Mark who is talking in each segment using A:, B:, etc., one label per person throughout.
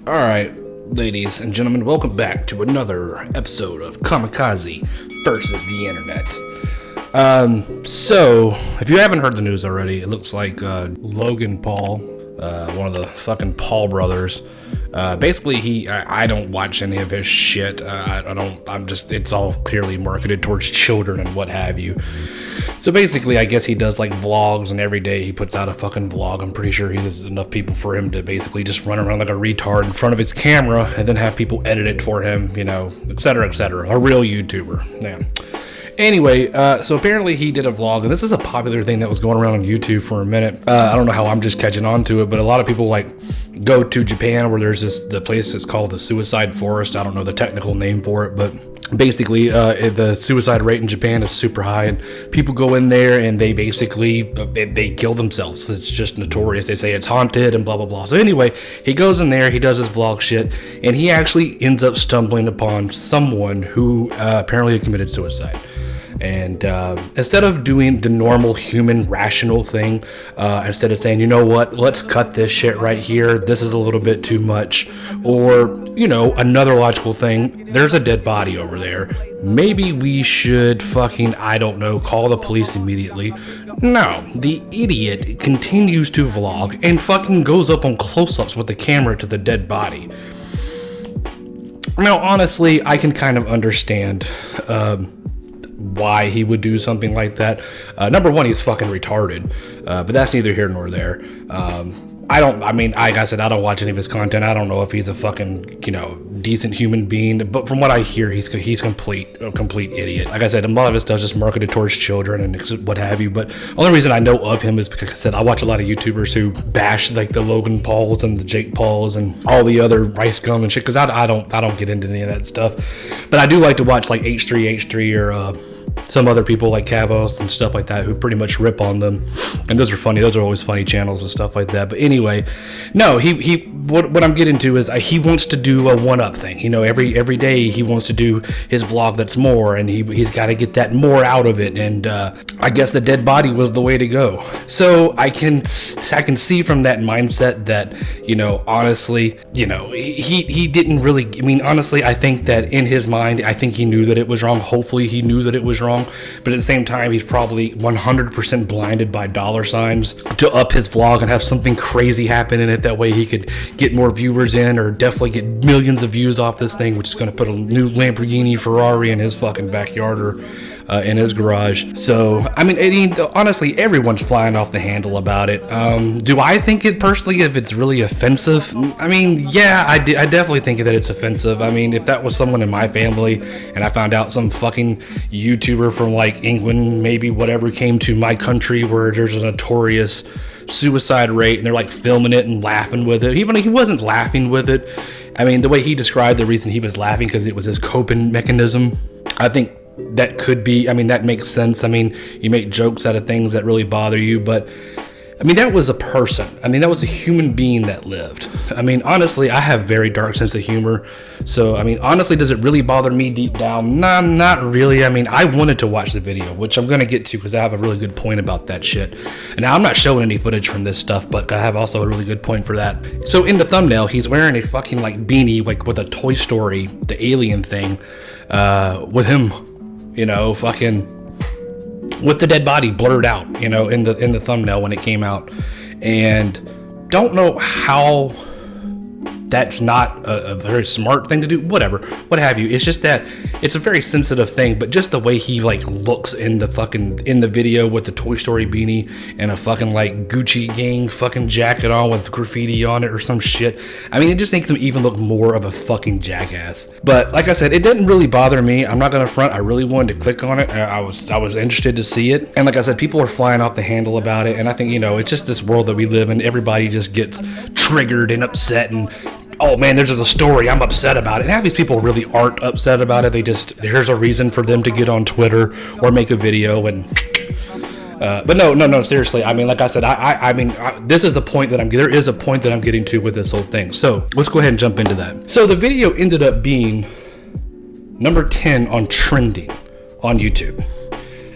A: Alright, ladies and gentlemen, welcome back to another episode of Kamikaze versus the Internet. So, if you haven't heard the news already, it looks like Logan Paul, one of the fucking Paul brothers, basically I don't watch any of his shit. It's all clearly marketed towards children and what have you. So basically, I guess he does like vlogs, and every day he puts out a fucking vlog. I'm pretty sure he has enough people for him to basically just run around like a retard in front of his camera and then have people edit it for him, you know, etc., etc. A real YouTuber. Yeah. Anyway, so apparently he did a vlog, and this is a popular thing that was going around on YouTube for a minute. I don't know how I'm just catching on to it, but a lot of people like go to Japan where there's the place that's called the Suicide Forest. I don't know the technical name for it, but basically the suicide rate in Japan is super high, and people go in there and they basically they kill themselves. It's just notorious. They say it's haunted and blah blah blah. So anyway, he goes in there, he does his vlog shit, and he actually ends up stumbling upon someone who apparently had committed suicide. And instead of doing the normal human rational thing, instead of saying, you know what, let's cut this shit right here, this is a little bit too much, or, you know, another logical thing, there's a dead body over there, maybe we should fucking, I don't know, call the police immediately. No, the idiot continues to vlog and fucking goes up on close-ups with the camera to the dead body. Now, honestly, I can kind of understand why he would do something like that. Number one, he's fucking retarded, but that's neither here nor there. Like I said, I don't watch any of his content. I don't know if he's a fucking, you know, decent human being, but from what I hear, he's a complete idiot. Like I said, a lot of his stuff is just marketed towards children and what have you, but the only reason I know of him is because, like I said, I watch a lot of YouTubers who bash like the Logan Pauls and the Jake Pauls and all the other rice gum and shit, because I don't get into any of that stuff, but I do like to watch like H3 or some other people like Kavos and stuff like that who pretty much rip on them, and those are funny. Those are always funny channels and stuff like that. But anyway, no, what I'm getting to is he wants to do a one-up thing. You know, every day he wants to do his vlog that's more, and he's got to get that more out of it. And I guess the dead body was the way to go. So I can see from that mindset that, you know, honestly, you know, he didn't really. I mean, honestly, I think that in his mind, I think he knew that it was wrong. Hopefully, he knew that it was wrong, but at the same time, he's probably 100% blinded by dollar signs to up his vlog and have something crazy happen in it. That way he could get more viewers in, or definitely get millions of views off this thing, which is going to put a new Lamborghini Ferrari in his fucking backyard or in his garage. So I mean, honestly, everyone's flying off the handle about it. Do I think it personally, if it's really offensive? I mean, yeah, I definitely think that it's offensive. I mean, if that was someone in my family and I found out some fucking YouTuber from like England, maybe whatever, came to my country where there's a notorious suicide rate and they're like filming it and laughing with it, even he wasn't laughing with it. I mean, the way he described the reason he was laughing because it was his coping mechanism, I think that could be, I mean, that makes sense. I mean, you make jokes out of things that really bother you, but I mean, that was a person. I mean, that was a human being that lived. I mean, honestly, I have very dark sense of humor. So, I mean, honestly, does it really bother me deep down? Nah, not really. I mean, I wanted to watch the video, which I'm going to get to because I have a really good point about that shit. And now I'm not showing any footage from this stuff, but I have also a really good point for that. So in the thumbnail, he's wearing a fucking like beanie, like with a Toy Story, the alien thing, with him, you know, fucking with the dead body blurred out, you know, in the thumbnail when it came out. And don't know how that's not a very smart thing to do, whatever, what have you. It's just that it's a very sensitive thing, but just the way he like looks in the video with the Toy Story beanie and a fucking like Gucci gang fucking jacket on with graffiti on it or some shit. I mean, it just makes him even look more of a fucking jackass. But like I said, it didn't really bother me. I'm not gonna front. I really wanted to click on it. I was interested to see it. And like I said, people are flying off the handle about it. And I think, you know, it's just this world that we live in. Everybody just gets triggered and upset and, oh man, there's just a story, I'm upset about it. And half these people really aren't upset about it. They just, there's a reason for them to get on Twitter or make a video and but no, seriously. I mean, like I said, I mean, this is the point that there is a point that I'm getting to with this whole thing. So let's go ahead and jump into that. So the video ended up being number 10 on trending on YouTube.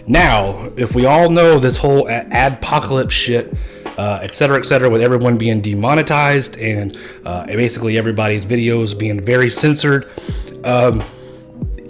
A: Now, if we all know this whole adpocalypse shit, et cetera, with everyone being demonetized and basically everybody's videos being very censored.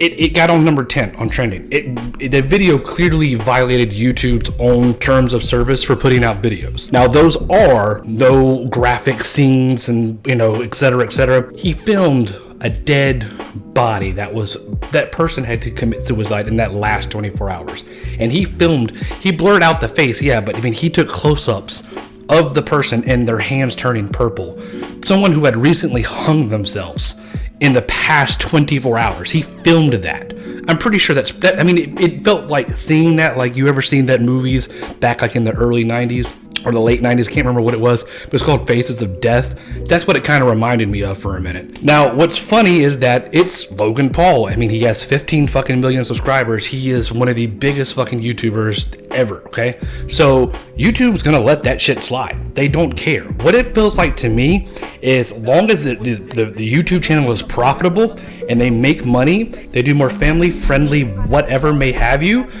A: It got on number 10 on trending. The video clearly violated YouTube's own terms of service for putting out videos. Now, those are no graphic scenes and, et cetera. He filmed a dead body that person had to commit suicide in that last 24 hours. And he blurred out the face, yeah, but I mean, he took close-ups of the person and their hands turning purple. Someone who had recently hung themselves in the past 24 hours. He filmed that. I'm pretty sure that. I mean, it felt like seeing that, like you ever seen that movies back like in the early 90s or the late 90s, can't remember what it was, but it's called Faces of Death. That's what it kind of reminded me of for a minute. Now, what's funny is that it's Logan Paul. I mean, he has 15 fucking million subscribers. He is one of the biggest fucking YouTubers ever, okay? So YouTube's gonna let that shit slide. They don't care. What it feels like to me is, as long as the YouTube channel is profitable and they make money, they do more family friendly whatever may have you,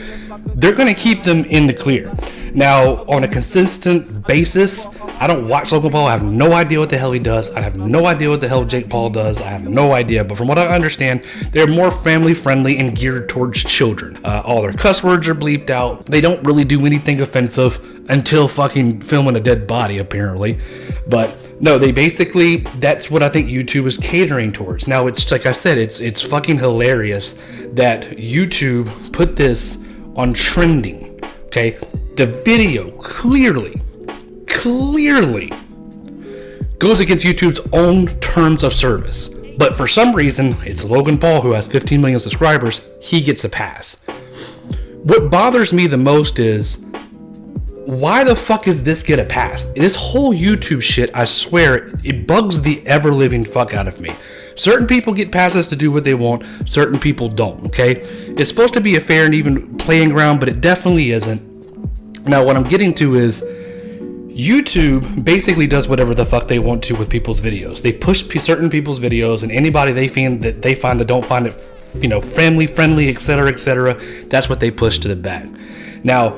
A: they're gonna keep them in the clear. Now, on a consistent basis, I don't watch Logan Paul. I have no idea what the hell he does. I have no idea what the hell Jake Paul does. I have no idea. But from what I understand, they're more family friendly and geared towards children. All their cuss words are bleeped out. They don't really do anything offensive until fucking filming a dead body, apparently. But no, they basically, that's what I think YouTube is catering towards. Now, it's like I said, it's fucking hilarious that YouTube put this on trending, okay? The video clearly goes against YouTube's own terms of service. But for some reason, it's Logan Paul, who has 15 million subscribers, he gets a pass. What bothers me the most is, why the fuck is this get a pass? This whole YouTube shit, I swear, it bugs the ever-living fuck out of me. Certain people get passes to do what they want, certain people don't, okay? It's supposed to be a fair and even playing ground, but it definitely isn't. Now, what I'm getting to is, YouTube basically does whatever the fuck they want to with people's videos. They push certain people's videos, and anybody they find that don't find it, family friendly, etc., that's what they push to the back. Now,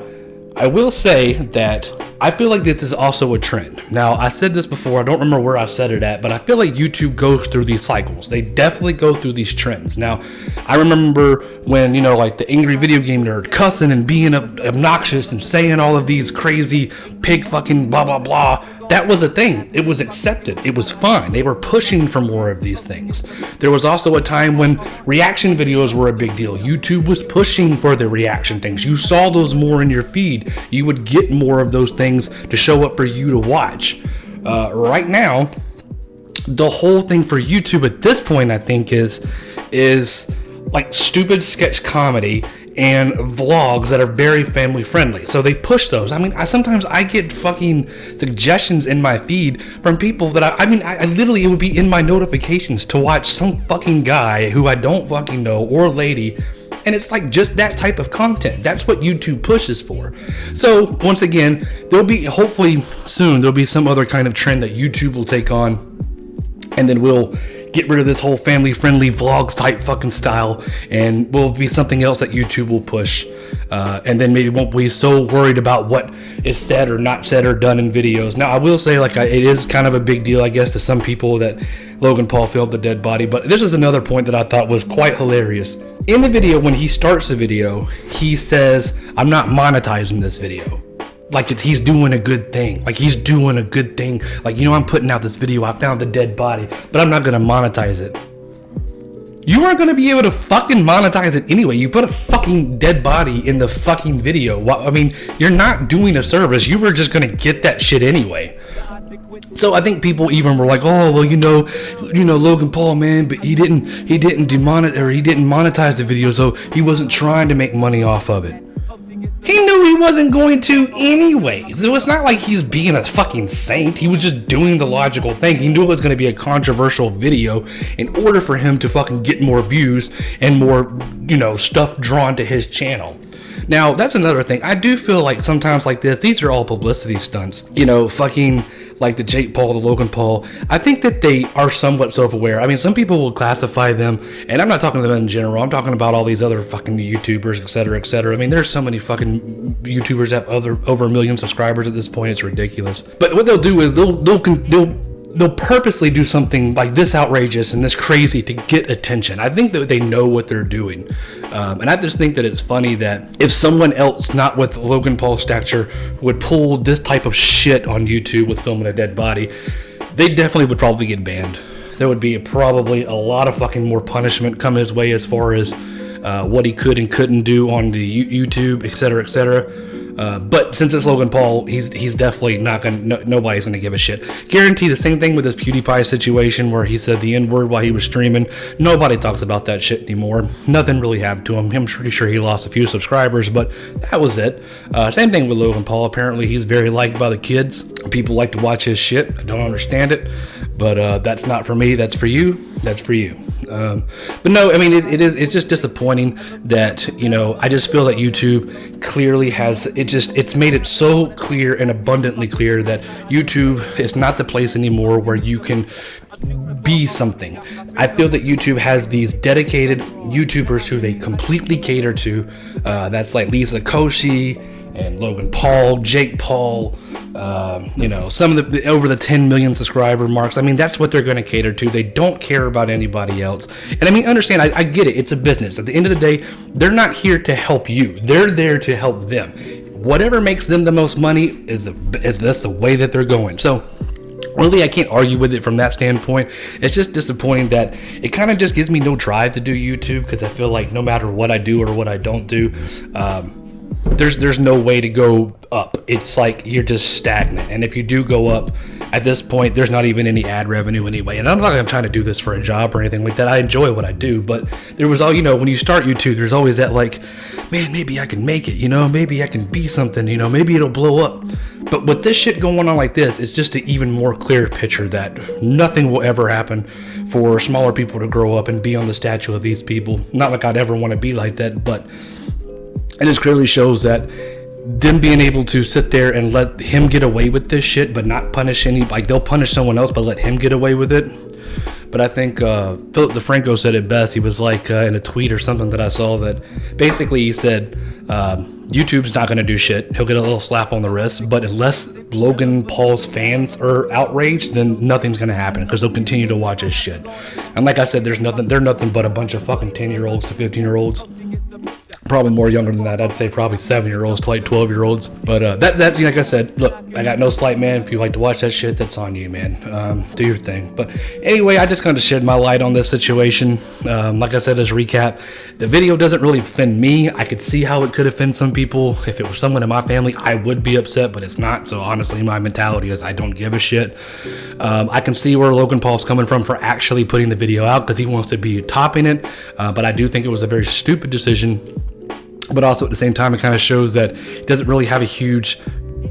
A: I will say that I feel like this is also a trend. Now, I said this before, I don't remember where I said it at, but I feel like YouTube goes through these cycles. They definitely go through these trends. Now, I remember when, like the angry video game nerd cussing and being obnoxious and saying all of these crazy pig fucking blah, blah, blah. That was a thing. It was accepted. It was fine. They were pushing for more of these things. There was also a time when reaction videos were a big deal. YouTube was pushing for the reaction things. You saw those more in your feed. You would get more of those things to show up for you to watch. Right now, the whole thing for YouTube at this point, I think, is like stupid sketch comedy and vlogs that are very family friendly. So they push those. I mean, sometimes I get fucking suggestions in my feed from people that I literally, it would be in my notifications to watch some fucking guy who I don't fucking know, or lady, and it's like just that type of content. That's what YouTube pushes for. So once again, hopefully soon there'll be some other kind of trend that YouTube will take on, and then we'll get rid of this whole family-friendly vlogs type fucking style, and will be something else that YouTube will push. And then maybe won't be so worried about what is said or not said or done in videos. Now, I will say, it is kind of a big deal, I guess, to some people that Logan Paul filmed the dead body. But this is another point that I thought was quite hilarious. In the video, when he starts the video, he says, "I'm not monetizing this video." Like he's doing a good thing. Like he's doing a good thing. Like, I'm putting out this video. I found the dead body, but I'm not going to monetize it. You aren't going to be able to fucking monetize it anyway. You put a fucking dead body in the fucking video. I mean, you're not doing a service. You were just going to get that shit anyway. So I think people even were like, "Oh, well, Logan Paul, man, but he didn't monetize the video, so he wasn't trying to make money off of it." He knew he wasn't going to anyway. So it's not like he's being a fucking saint. He was just doing the logical thing. He knew it was going to be a controversial video in order for him to fucking get more views and more, stuff drawn to his channel. Now, that's another thing. I do feel like sometimes like this, these are all publicity stunts. Fucking like the Jake Paul, the Logan Paul, I think that they are somewhat self-aware. I mean, some people will classify them, and I'm not talking to them in general, I'm talking about all these other fucking YouTubers, etc., etc. I mean, there's so many fucking YouTubers that have over 1 million subscribers at this point, it's ridiculous. But what they'll do is they'll purposely do something like this outrageous and this crazy to get attention. I think that they know what they're doing. And I just think that it's funny that if someone else, not with Logan Paul's stature, would pull this type of shit on YouTube with filming a dead body, they definitely would probably get banned. There would be probably a lot of fucking more punishment come his way as far as what he could and couldn't do on the YouTube, etc., etc. But since it's Logan Paul, he's definitely not gonna. Nobody's gonna give a shit. Guarantee the same thing with this PewDiePie situation where he said the N-word while he was streaming. Nobody talks about that shit anymore. Nothing really happened to him. I'm pretty sure he lost a few subscribers, but that was it. Same thing with Logan Paul. Apparently, he's very liked by the kids. People like to watch his shit. I don't understand it, but that's not for me. That's for you. That's for you. But no, I mean, it's just disappointing that, you know, I just feel that YouTube clearly has, it's made it so clear and abundantly clear that YouTube is not the place anymore where you can be something. I feel that YouTube has these dedicated YouTubers who they completely cater to. That's like Lisa Koshy and Logan Paul, Jake Paul, you know, some of the over the 10 million subscriber marks. I mean, that's what they're going to cater to. They don't care about anybody else. And I mean, understand, I get it. It's a business. At the end of the day, they're not here to help you. They're there to help them. Whatever makes them the most money is that's the way that they're going. So really, I can't argue with it from that standpoint. It's just disappointing that it kind of just gives me no drive to do YouTube, because I feel like no matter what I do or what I don't do, there's no way to go up. It's like you're just stagnant. And if you do go up, at this point, there's not even any ad revenue anyway. And I'm not like I'm trying to do this for a job or anything like that. I enjoy what I do, but there was all, you know, when you start YouTube, there's always that like, man, maybe I can make it, you know, maybe I can be something, you know, maybe it'll blow up. But with this shit going on like this, it's just an even more clear picture that nothing will ever happen for smaller people to grow up and be on the stature of these people. Not like I'd ever want to be like that, but it just clearly shows that them being able to sit there and let him get away with this shit, but not punish any, like they'll punish someone else, but let him get away with it. But I think Philip DeFranco said it best. He was like in a tweet or something that I saw that basically he said YouTube's not going to do shit. He'll get a little slap on the wrist, but unless Logan Paul's fans are outraged, then nothing's going to happen, because they'll continue to watch his shit. And like I said, they're nothing but a bunch of fucking 10-year-olds to 15-year-olds. Probably more younger than that. I'd say probably 7-year-olds to like 12-year-olds. But that's like I said, look, I got no slight, man. If you like to watch that shit, that's on you, man. Do your thing. But anyway, I just kind of shed my light on this situation. Like I said, as a recap, the video doesn't really offend me. I could see how it could offend some people. If it was someone in my family, I would be upset, but it's not. So honestly, my mentality is I don't give a shit. I can see where Logan Paul's coming from for actually putting the video out, because he wants to be topping it. But I do think it was a very stupid decision. But also at the same time, it kind of shows that it doesn't really have a huge,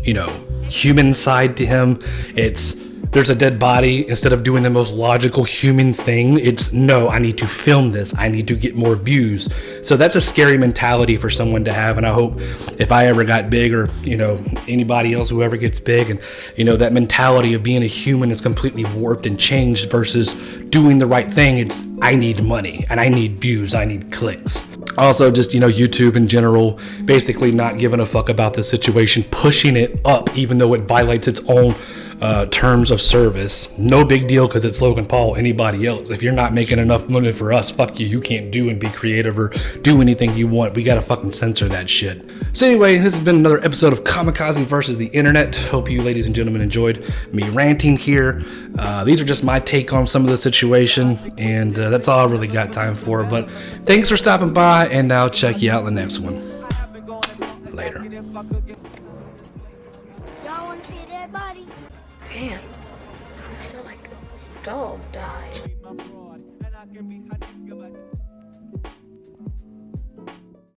A: you know, human side to him. There's a dead body. Instead of doing the most logical human thing, it's no, I need to film this. I need to get more views. So that's a scary mentality for someone to have. And I hope if I ever got big, or, you know, anybody else who ever gets big, and, you know, that mentality of being a human is completely warped and changed versus doing the right thing. It's, I need money and I need views. I need clicks. Also, just, you know, YouTube in general, basically not giving a fuck about the situation, pushing it up, even though it violates its own terms of service. No big deal, because it's Logan Paul. Anybody else, if you're not making enough money for us, fuck you. You can't do and be creative or do anything you want. We gotta fucking censor that shit. So anyway, this has been another episode of Kamikaze versus the internet. Hope you ladies and gentlemen enjoyed me ranting here. These are just my take on some of the situation, and that's all I really got time for. But thanks for stopping by, and I'll check you out in the next one. Later.
B: Y'all want to see a dead body?
C: Damn, I feel like a dog died.